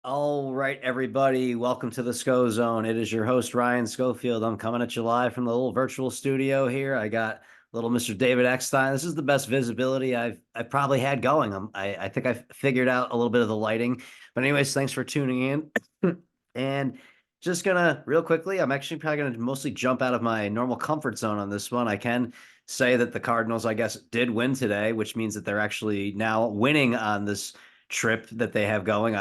All right, everybody, welcome to the Scho-Zone. It is your host, Ryan Schofield. I'm coming at you live from the little virtual studio here. I got little Mr. David Eckstein. This is the best visibility I've probably had going. I think I've figured out a little bit of the lighting. But anyways, thanks for tuning in. And just gonna real quickly, I'm actually probably gonna mostly jump out of my normal comfort zone on this one. I can say that the Cardinals, I guess, did win today, which means that they're actually now winning on this trip that they have going.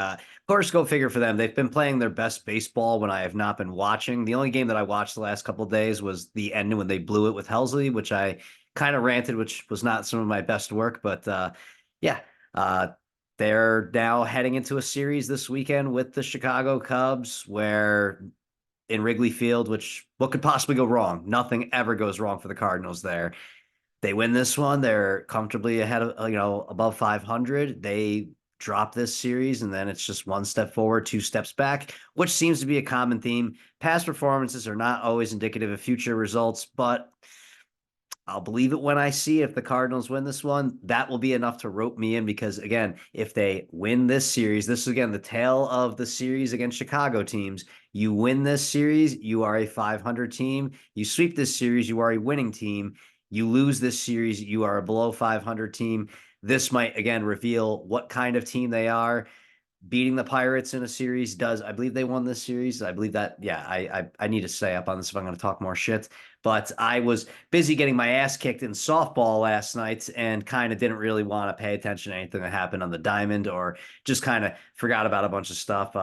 Course, go figure for them. They've been playing their best baseball when I have not been watching. The only game that I watched the last couple of days was the end when they blew it with Helsley, which I kind of ranted, which was not some of my best work. But yeah, uh, they're now heading into a series this weekend with the Chicago Cubs, where in Wrigley Field, which what could possibly go wrong? Nothing ever goes wrong for the Cardinals there. They win this one. They're comfortably ahead of, above 500. They drop this series, and then it's just one step forward, two steps back, which seems to be a common theme. Past performances are not always indicative of future results, but I'll believe it when I see if the Cardinals win this one. That will be enough to rope me in because, again, if they win this series, this is, again, the tale of the series against Chicago teams. You win this series, you are a 500 team. You sweep this series, you are a winning team. You lose this series, you are a below 500 team. This might, again, reveal what kind of team they are. Beating the Pirates in a series does. I believe they won this series. I believe that. Yeah, I need to stay up on this if I'm going to talk more shit. But I was busy getting my ass kicked in softball last night and kind of didn't really want to pay attention to anything that happened on the diamond or just kind of forgot about a bunch of stuff.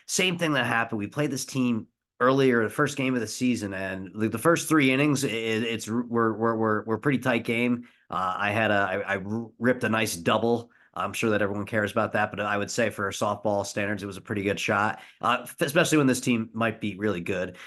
Same thing that happened. We played this team earlier, the first game of the season, and the first three innings, it's we're pretty tight game. I ripped a nice double. I'm sure that everyone cares about that, but I would say for softball standards, it was a pretty good shot, especially when this team might be really good.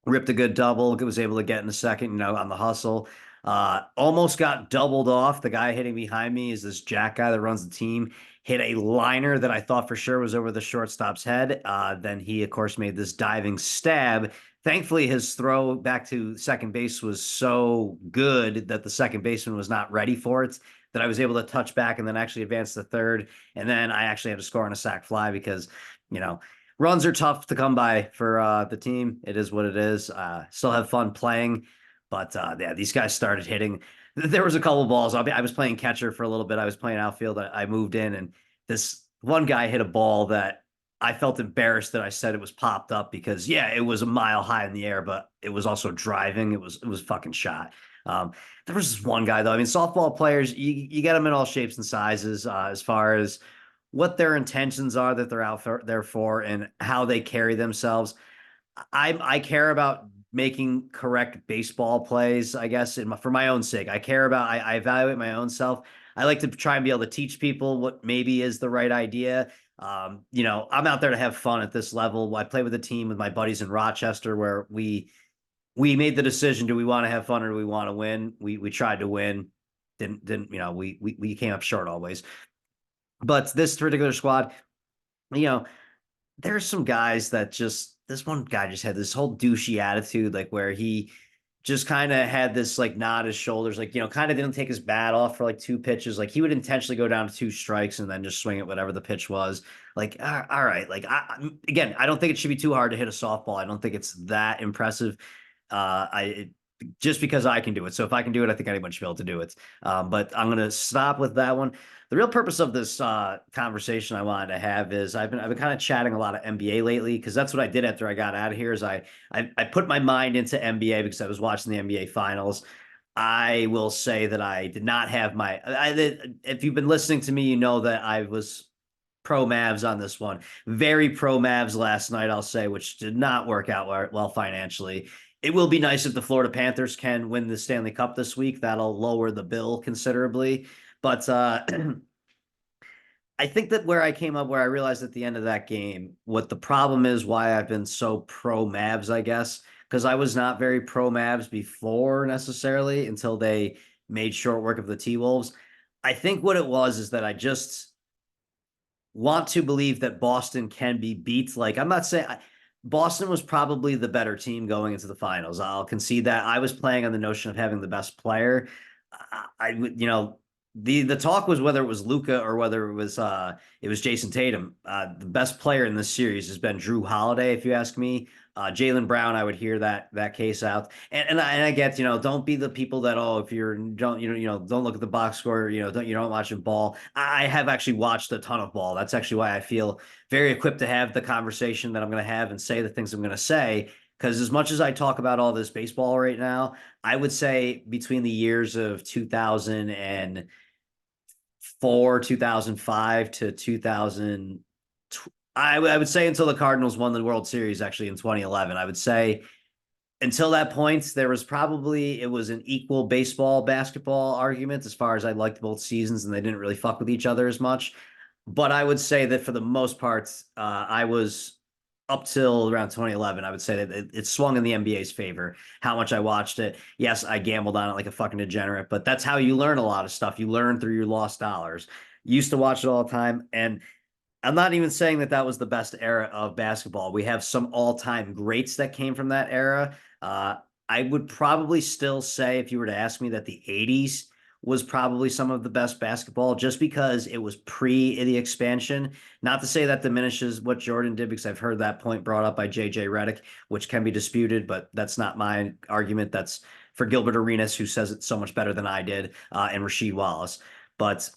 Ripped a good double, was able to get in the second, on the hustle. Almost got doubled off. The guy hitting behind me is this Jack guy that runs the team. Hit a liner that I thought for sure was over the shortstop's head. Then he, of course, made this diving stab. Thankfully, his throw back to second base was so good that the second baseman was not ready for it, that I was able to touch back and then actually advance to third. And then I actually had to score on a sac fly because, you know, runs are tough to come by for the team. It is what it is. Still have fun playing, but yeah, these guys started hitting. There was a couple of balls. I was playing catcher for a little bit. I was playing outfield. I moved in, and this one guy hit a ball that I felt embarrassed that I said it was popped up because yeah, it was a mile high in the air, but it was also driving. It was fucking shot. There was this one guy though. I mean, softball players, you get them in all shapes and sizes. As far as what their intentions are that they're there for and how they carry themselves. I care about making correct baseball plays, I guess, for my own sake. I evaluate my own self. I like to try and be able to teach people what maybe is the right idea. I'm out there to have fun at this level. I play with a team with my buddies in Rochester where we made the decision: do we want to have fun or do we want to win? We tried to win, didn't we came up short always. But this particular squad, you know, there's some guys that just this one guy just had this whole douchey attitude, like where he just kind of had this like nod his shoulders, like kind of didn't take his bat off for like two pitches. Like he would intentionally go down to two strikes and then just swing it whatever the pitch was. Like, all right, like again, I don't think it should be too hard to hit a softball. I don't think it's that impressive. I just because I can do it. So if I can do it, I think anyone should be able to do it. But I'm gonna stop with that one. The real purpose of this conversation I wanted to have is I've been kind of chatting a lot of NBA lately because that's what I did after I got out of here. Is I put my mind into NBA because I was watching the NBA finals. I will say that I did not have if you've been listening to me, you know that I was pro Mavs on this one. Very pro Mavs last night, I'll say, which did not work out well financially. It will be nice if the Florida Panthers can win the Stanley Cup this week. That'll lower the bill considerably. But I think that where I came up, where I realized at the end of that game, what the problem is, why I've been so pro Mavs, I guess, because I was not very pro Mavs before necessarily until they made short work of the T Wolves. I think what it was is that I just want to believe that Boston can be beat. Like, I'm not saying Boston was probably the better team going into the finals. I'll concede that. I was playing on the notion of having the best player. I would, the talk was whether it was Luca or whether it was Jason Tatum. The best player in this series has been Drew Holiday, if you ask me. Jaylen Brown, I would hear that case out, and I get, don't be the people that, oh, if you're don't don't look at the box score, don't watch the ball. I have actually watched a ton of ball. That's actually why I feel very equipped to have the conversation that I'm going to have and say the things I'm going to say. Because as much as I talk about all this baseball right now, I would say between the years of 2004, 2005 to 2000, I would say until the Cardinals won the World Series actually in 2011. I would say until that point, there was probably it was an equal baseball basketball argument as far as I liked both seasons and they didn't really fuck with each other as much. But I would say that for the most part, I was up till around 2011. I would say that it swung in the NBA's favor. How much I watched it. Yes, I gambled on it like a fucking degenerate, but that's how you learn a lot of stuff. You learn through your lost dollars. Used to watch it all the time, and I'm not even saying that that was the best era of basketball. We have some all-time greats that came from that era. I would probably still say, if you were to ask me, that the 80s was probably some of the best basketball just because it was pre the expansion. Not to say that diminishes what Jordan did, because I've heard that point brought up by JJ Redick, which can be disputed, but that's not my argument. That's for Gilbert Arenas, who says it so much better than I did, and Rasheed Wallace. But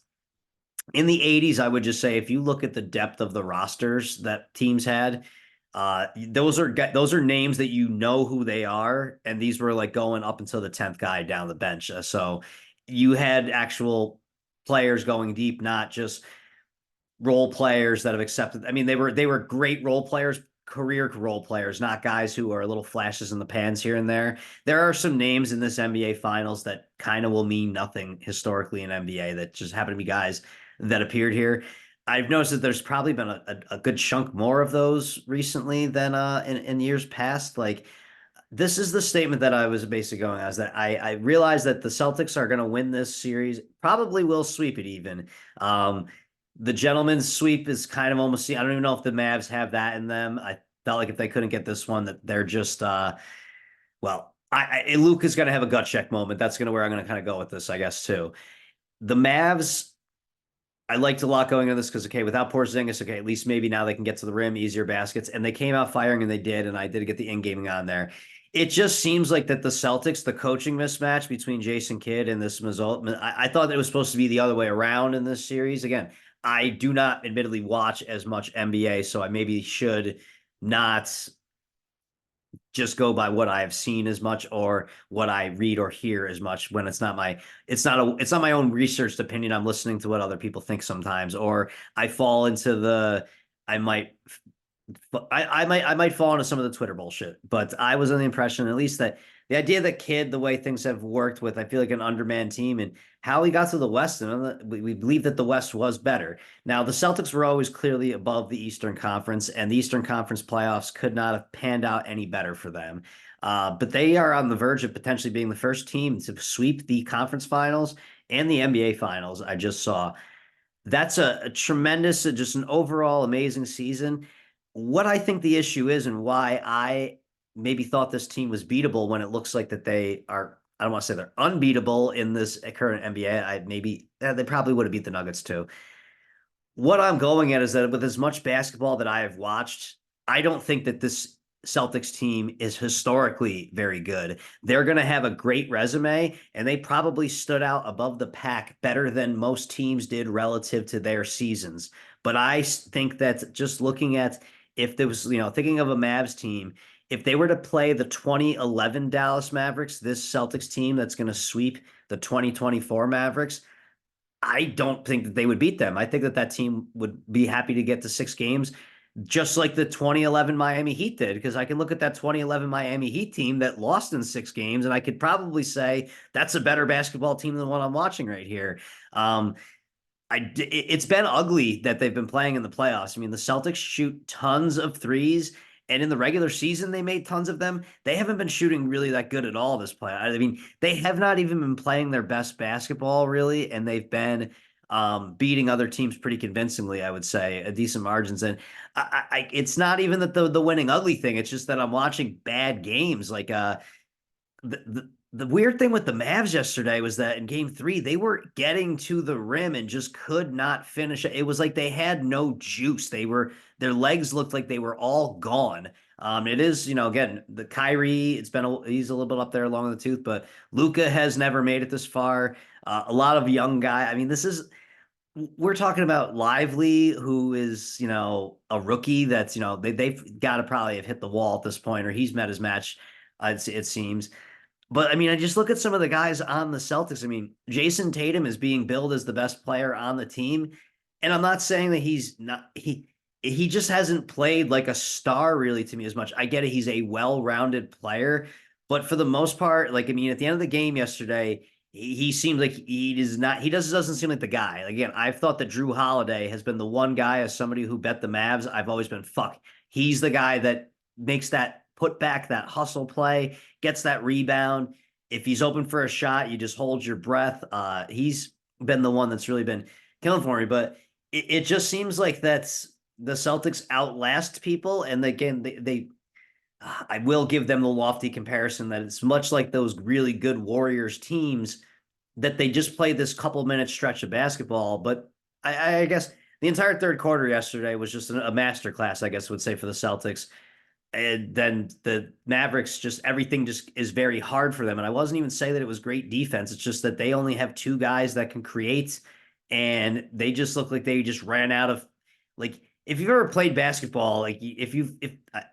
in the 80s, I would just say if you look at the depth of the rosters that teams had, those are names that you know who they are, and these were like going up until the 10th guy down the bench. So you had actual players going deep, not just role players that have accepted. I mean, they were great role players, career role players, not guys who are little flashes in the pans here and there. There are some names in this NBA Finals that kind of will mean nothing historically in NBA that just happen to be guys that appeared here. I've noticed that there's probably been a good chunk more of those recently than in years past. Like this is the statement that I was basically going as that I realize that the Celtics are going to win this series, probably will sweep it even. Um, the gentleman's sweep is kind of almost, I don't even know if the Mavs have that in them. I felt like if they couldn't get this one, that they're just, well, Luke is going to have a gut check moment. That's going to where I'm going to kind of go with this, I guess, too. The Mavs, I liked a lot going on this because, okay, without Porzingis, okay, at least maybe now they can get to the rim, easier baskets, and they came out firing and they did, and I did get the in gaming on there. It just seems like that the Celtics, the coaching mismatch between Jason Kidd and this result, I thought it was supposed to be the other way around in this series. Again, I do not admittedly watch as much NBA, so I maybe should not just go by what I have seen as much or what I read or hear as much when it's not my own researched opinion. I'm listening to what other people think sometimes, or I fall into the I might I might fall into some of the Twitter bullshit, but I was under the impression, at least, that the idea that Kid, the way things have worked with, I feel like an undermanned team, and how he got to the West, and we believe that the West was better. Now, the Celtics were always clearly above the Eastern Conference, and the Eastern Conference playoffs could not have panned out any better for them. But they are on the verge of potentially being the first team to sweep the conference finals and the NBA finals. I just saw that's a tremendous, just an overall amazing season. What I think the issue is and why I maybe thought this team was beatable when it looks like that they are, I don't want to say they're unbeatable in this current NBA. I maybe they probably would have beat the Nuggets too. What I'm going at is that with as much basketball that I have watched, I don't think that this Celtics team is historically very good. They're going to have a great resume, and they probably stood out above the pack better than most teams did relative to their seasons. But I think that just looking at if there was, thinking of a Mavs team, if they were to play the 2011 Dallas Mavericks, this Celtics team that's going to sweep the 2024 Mavericks, I don't think that they would beat them. I think that that team would be happy to get to 6 games, just like the 2011 Miami Heat did, because I can look at that 2011 Miami Heat team that lost in 6 games, and I could probably say that's a better basketball team than the one I'm watching right here. It's been ugly that they've been playing in the playoffs. I mean, the Celtics shoot tons of threes, and in the regular season, they made tons of them. They haven't been shooting really that good at all this play. I mean, they have not even been playing their best basketball, really, and they've been beating other teams pretty convincingly, I would say, at decent margins. And it's not even that the winning ugly thing. It's just that I'm watching bad games. Like the The weird thing with the Mavs yesterday was that in game three, they were getting to the rim and just could not finish it. It was like they had no juice. Their legs looked like they were all gone. It is, again, the Kyrie, he's a little bit up there along the tooth, but Luca has never made it this far. A lot of young guy. I mean, we're talking about Lively, who is, a rookie that's, they've got to probably have hit the wall at this point, or he's met his match, it seems. But I mean, I just look at some of the guys on the Celtics. I mean, Jason Tatum is being billed as the best player on the team. And I'm not saying that he just hasn't played like a star really to me as much. I get it, he's a well-rounded player, but for the most part, like I mean, at the end of the game yesterday, he seems like he is not he doesn't seem like the guy. Again, I've thought that Drew Holiday has been the one guy as somebody who bet the Mavs. I've always been fuck. He's the guy that makes that put back, that hustle play, gets that rebound. If he's open for a shot, you just hold your breath. He's been the one that's really been killing for me. But it just seems like that's the Celtics outlast people. And again, they I will give them the lofty comparison that it's much like those really good Warriors teams that they just play this couple minute stretch of basketball. But I guess the entire third quarter yesterday was just a master class, I guess I would say, for the Celtics. And then the Mavericks, just everything just is very hard for them. And I wasn't even saying that it was great defense. It's just that they only have two guys that can create, and they just look like they just ran out of, like, if you've ever played basketball, like if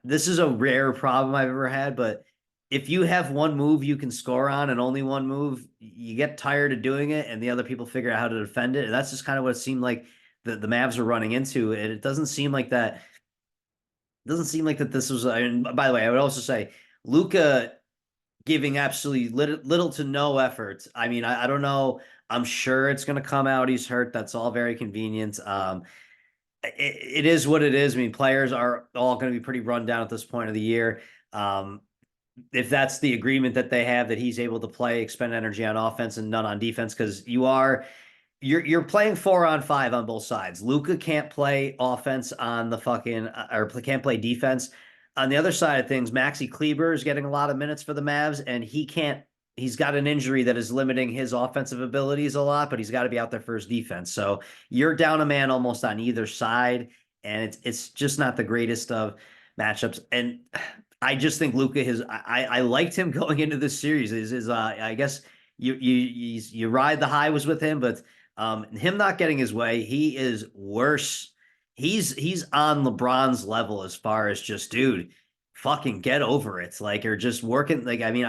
this is a rare problem I've ever had, but if you have one move you can score on and only one move, you get tired of doing it, and the other people figure out how to defend it. And that's just kind of what it seemed like the Mavs are running into. And it doesn't seem like that this was. I mean, by the way, I would also say Luca giving absolutely little to no effort. I mean, I don't know. I'm sure it's going to come out he's hurt. That's all very convenient. It is what it is. I mean, players are all going to be pretty run down at this point of the year. Um, if that's the agreement that they have, that he's able to play, expend energy on offense and none on defense, because you're playing 4-on-5 on both sides. Luca can't play offense on the fucking or can't play defense. On the other side of things, Maxi Kleber is getting a lot of minutes for the Mavs, and he can't. He's got an injury that is limiting his offensive abilities a lot, but he's got to be out there for his defense. So you're down a man almost on either side, and it's just not the greatest of matchups. And I just think Luca has. I liked him going into this series. Is I guess you ride the high was with him, but him not getting his way, he is worse. He's on LeBron's level as far as just, dude, fucking get over it. Like, or just working. Like, I mean,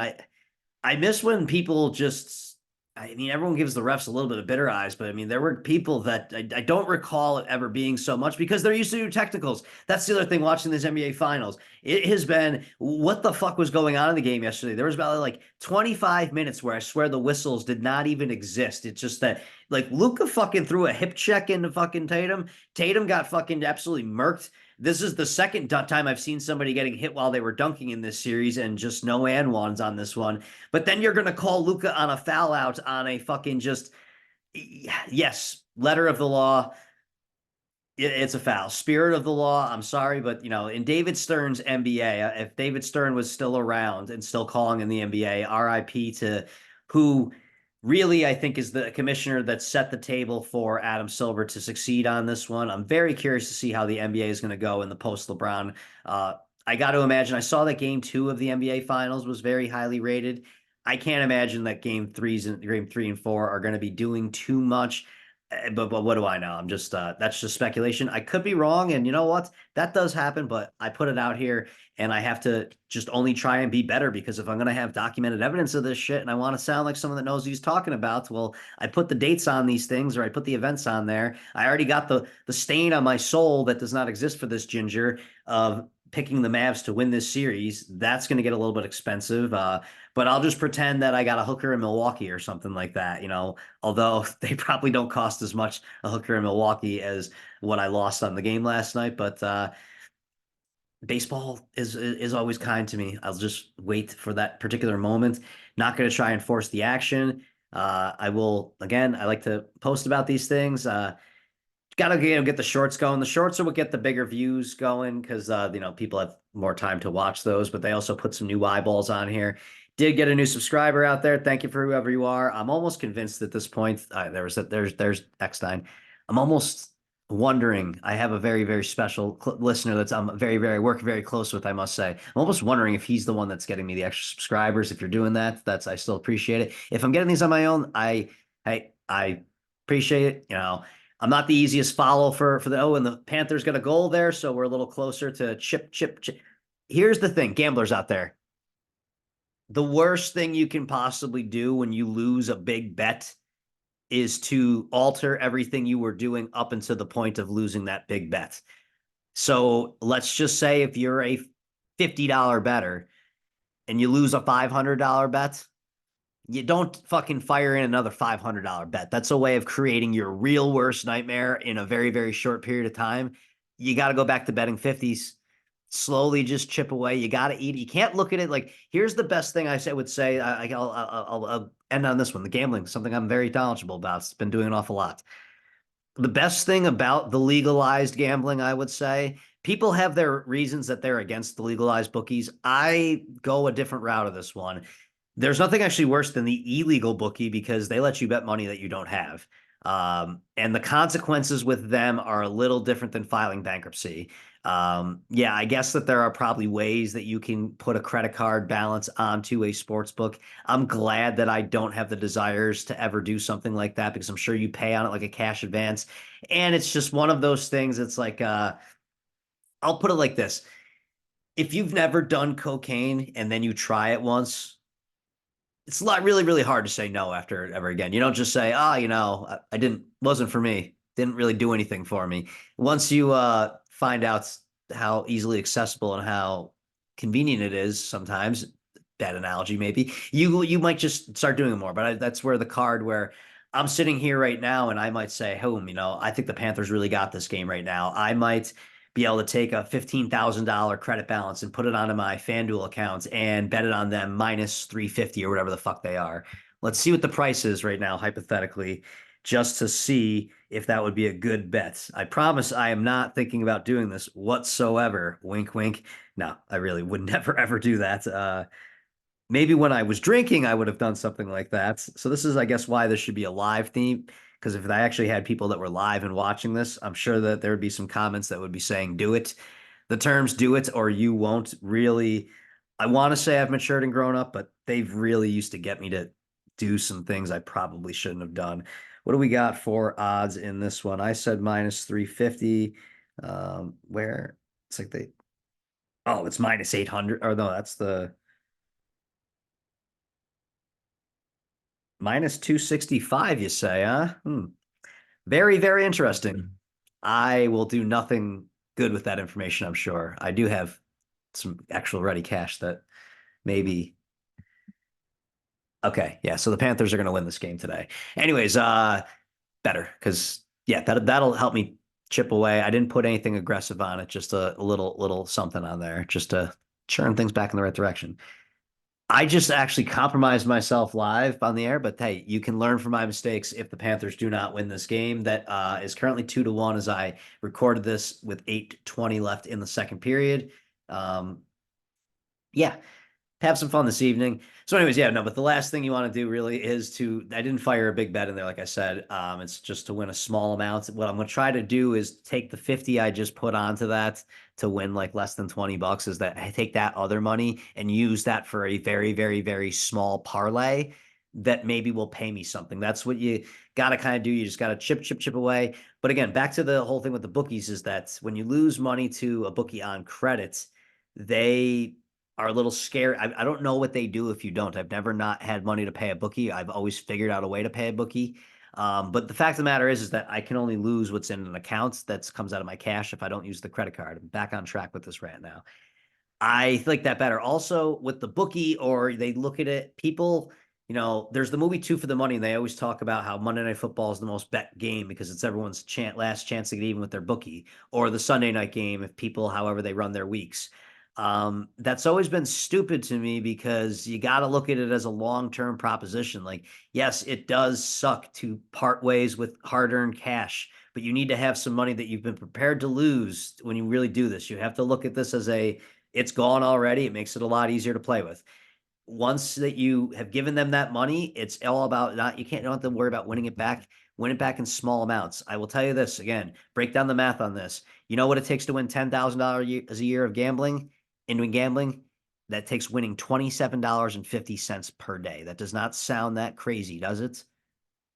I miss when people just, I mean, everyone gives the refs a little bit of bitter eyes, but I mean, there were people that I don't recall it ever being so much because they're used to do technicals. That's the other thing watching this NBA finals. It has been, what the fuck was going on in the game yesterday? There was about like 25 minutes where I swear the whistles did not even exist. It's just that, like, Luka fucking threw a hip check into fucking Tatum. Tatum got fucking absolutely murked. This is the second time I've seen somebody getting hit while they were dunking in this series, and just no and ones on this one. But then you're going to call Luca on a foul out on a fucking just, yes, letter of the law. It's a foul. Spirit of the law. I'm sorry, but in David Stern's NBA, if David Stern was still around and still calling in the NBA, RIP to who really I think is the commissioner that set the table for Adam Silver to succeed on this one. I'm very curious to see how the NBA is going to go in the post LeBron. I got to imagine. I saw that game 2 of the NBA Finals was very highly rated. I can't imagine that game 3 and 4 are going to be doing too much. But what do I know? I'm just that's just speculation. I could be wrong, and you know what? That does happen, but I put it out here, and I have to just only try and be better, because if I'm going to have documented evidence of this shit and I want to sound like someone that knows what he's talking about, well, I put the dates on these things, or I put the events on there. I already got the stain on my soul that does not exist for this ginger of picking the Mavs to win this series. That's going to get a little bit expensive. But I'll just pretend that I got a hooker in Milwaukee or something like that, although they probably don't cost as much a hooker in Milwaukee as what I lost on the game last night. But baseball is always kind to me. I'll just wait for that particular moment. Not going to try and force the action. I will, again, I like to post about these things. Got to get the shorts going. The shorts are what get the bigger views going, because people have more time to watch those, but they also put some new eyeballs on here. Did get a new subscriber out there. Thank you for whoever you are. I'm almost convinced at this point. There's Eckstein. I'm almost wondering. I have a very very special listener that's I'm very work very close with. I must say. I'm almost wondering if he's the one that's getting me the extra subscribers. If you're doing that, that's I still appreciate it. If I'm getting these on my own, I appreciate it. I'm not the easiest follow for the and the Panthers got a goal there, so we're a little closer to chip. Here's the thing, gamblers out there, the worst thing you can possibly do when you lose a big bet is to alter everything you were doing up until the point of losing that big bet. So let's just say if you're a $50 better and you lose a $500 bet, you don't fucking fire in another $500 bet. That's a way of creating your real worst nightmare in a very, very short period of time. You got to go back to betting 50s. Slowly just chip away. You got to eat. You can't look at it like, here's the best thing would say. I'll end on this one. The gambling, something I'm very knowledgeable about. It's been doing an awful lot. The best thing about the legalized gambling, I would say, people have their reasons that they're against the legalized bookies. I go a different route of this one. There's nothing actually worse than the illegal bookie because they let you bet money that you don't have. And the consequences with them are a little different than filing bankruptcy. Yeah, I guess that there are probably ways that you can put a credit card balance onto a sports book. I'm glad that I don't have the desires to ever do something like that because I'm sure you pay on it like a cash advance. And it's just one of those things. It's like, I'll put it like this. If you've never done cocaine and then you try it once, it's not really hard to say no after ever again. You don't just say, oh, I didn't, wasn't for me, didn't really do anything for me. Once you find out how easily accessible and how convenient it is, sometimes bad analogy maybe, you might just start doing it more. But that's where the card where I'm sitting here right now and I might say, I think the Panthers really got this game right now. I might be able to take a $15,000 credit balance and put it onto my FanDuel account and bet it on them minus 350 or whatever the fuck they are. Let's see what the price is right now, hypothetically, just to see if that would be a good bet. I promise I am not thinking about doing this whatsoever. Wink, wink. No, I really would never, ever do that. Maybe when I was drinking, I would have done something like that. So this is, I guess, why this should be a live theme. Because if I actually had people that were live and watching this, I'm sure that there would be some comments that would be saying, do it. The terms do it or you won't really, I want to say I've matured and grown up, but they've really used to get me to do some things I probably shouldn't have done. What do we got for odds in this one? I said minus 350. Where it's like it's minus 800. Or no, that's the minus 265, you say, huh? Very interesting. I will do nothing good with that information, I'm sure. I do have some actual ready cash that maybe. Okay, yeah. So the Panthers are going to win this game today. Anyways, better because yeah, that'll help me chip away. I didn't put anything aggressive on it, just a little something on there, just to churn things back in the right direction. I just actually compromised myself live on the air, but hey, you can learn from my mistakes if the Panthers do not win this game. That is currently 2-1 as I recorded this with 8:20 left in the second period. Yeah, have some fun this evening. So, anyways, yeah, no, but the last thing you want to do really is I didn't fire a big bet in there, like I said. It's just to win a small amount. What I'm going to try to do is take the 50 I just put onto that to win like less than $20 is that I take that other money and use that for a very small parlay that maybe will pay me something. That's what you got to kind of do. You just got to chip away. But again, back to the whole thing with the bookies is that when you lose money to a bookie on credit, they are a little scared. I don't know what they do if you don't. I've never not had money to pay a bookie. I've always figured out a way to pay a bookie. But the fact of the matter is that I can only lose what's in an account that comes out of my cash if I don't use the credit card. I'm back on track with this rant now. I like that better. Also, with the bookie, or they look at it, people, there's the movie Two for the Money, and they always talk about how Monday Night Football is the most bet game because it's everyone's last chance to get even with their bookie, or the Sunday night game if people, however they run their weeks. That's always been stupid to me because you got to look at it as a long-term proposition. Like, yes, it does suck to part ways with hard-earned cash, but you need to have some money that you've been prepared to lose when you really do this. You have to look at this as it's gone already. It makes it a lot easier to play with. once that you have given them that money, it's all about not, you don't have to worry about winning it back. Win it back in small amounts. I will tell you this again, break down the math on this. You know what it takes to win $10,000 a year of gambling? In gambling, that takes winning $27.50 per day. That does not sound that crazy, does it?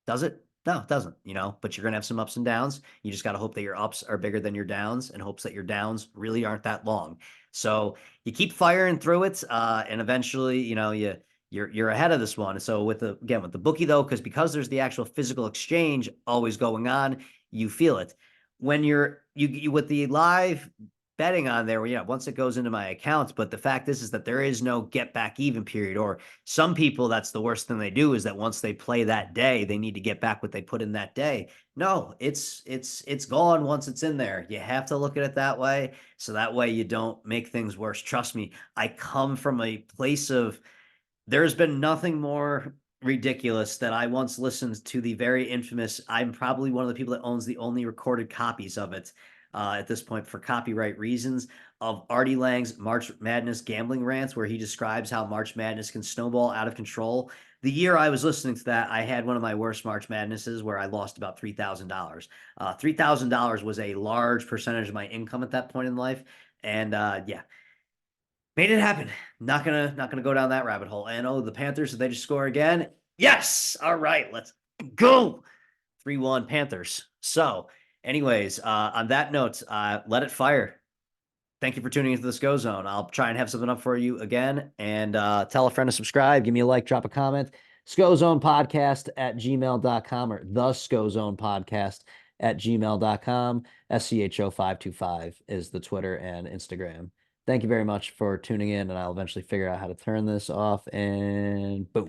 Does it? No, it doesn't, but you're going to have some ups and downs. You just got to hope that your ups are bigger than your downs and hopes that your downs really aren't that long. So you keep firing through it. And eventually, you're ahead of this one. So with the bookie though, because there's the actual physical exchange always going on, you feel it. When you with the live betting on there, once it goes into my account, but the fact is that there is no get back even period, or some people, that's the worst thing they do, is that once they play that day, they need to get back what they put in that day. No, it's gone once it's in there. You have to look at it that way, so that way you don't make things worse. Trust me, I come from a place of, there's been nothing more ridiculous than I once listened to the very infamous, I'm probably one of the people that owns the only recorded copies of it at this point for copyright reasons, of Artie Lang's March Madness gambling rants, where he describes how March Madness can snowball out of control. The year I was listening to that, I had one of my worst March Madnesses where I lost about $3,000. $3,000 was a large percentage of my income at that point in life. And yeah, made it happen. Not gonna go down that rabbit hole. And oh, the Panthers, did they just score again? Yes. All right, let's go. 3-1 Panthers. So, anyways, on that note, let it fire. Thank you for tuning into the Scho-Zone. I'll try and have something up for you again. And tell a friend to subscribe. Give me a like, drop a comment. Scho-Zone podcast at gmail.com, or the Scho-Zone podcast at gmail.com. SCHO525 is the Twitter and Instagram. Thank you very much for tuning in, and I'll eventually figure out how to turn this off, and boom.